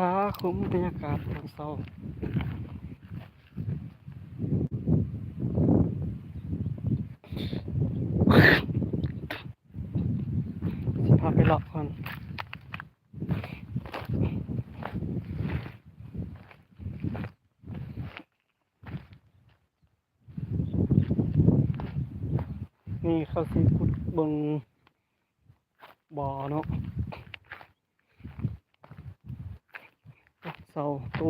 าคุ้มบรรยากาศตอนเช้าสิพาไปเลาะก่อนนี่เขาสิขุดเบิ่งบ่อเนาะเสาตู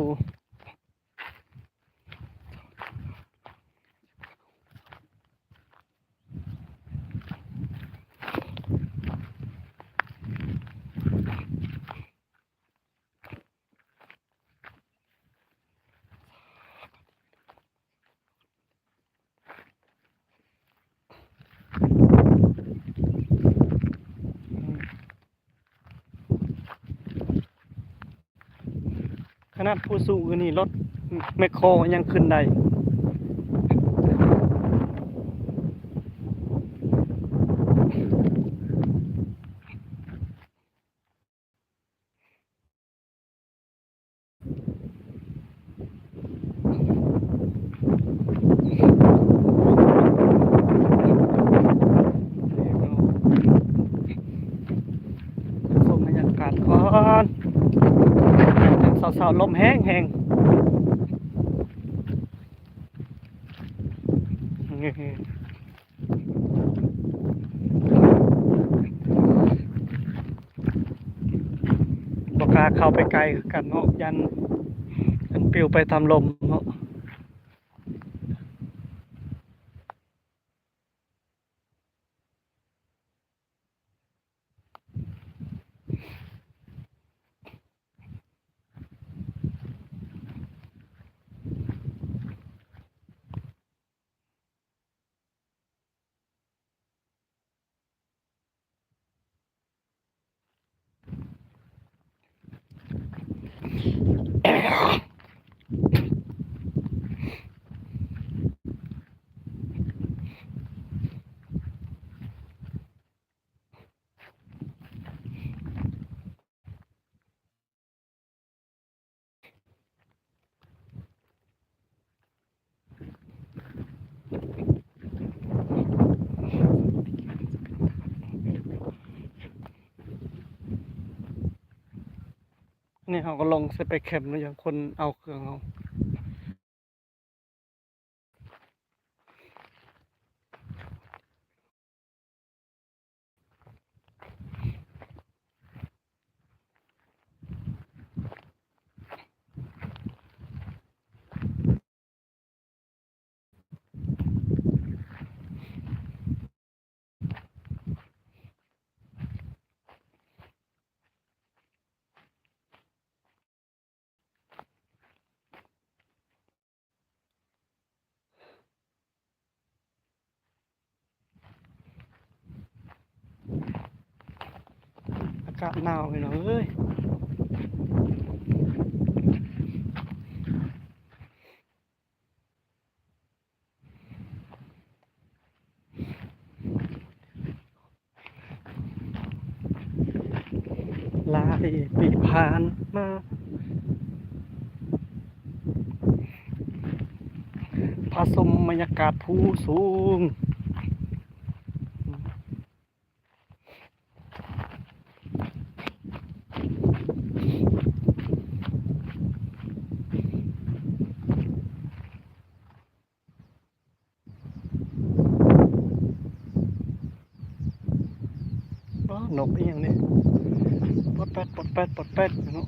ขนาดผู้สูงนี่รถแมคโครยังขึ้นได้ชมบรรยากาศก่อนสาวๆลมแห้งแห้งบกล้าเข้าไปไกลกันเนาะยันปลิวไปตามลมเนาะนี่เขาก็ลงใส่ไปเข็มแล้วอย่างคนเอาเครื่องเอาอากาศหนาวไปหน่อยเอ้ยหลายปีผ่านมาผสมบรรยากาศผู้สูงนกอีหยังนี่ปดแป๊ดปดแป๊ดปดแป๊ดเนาะ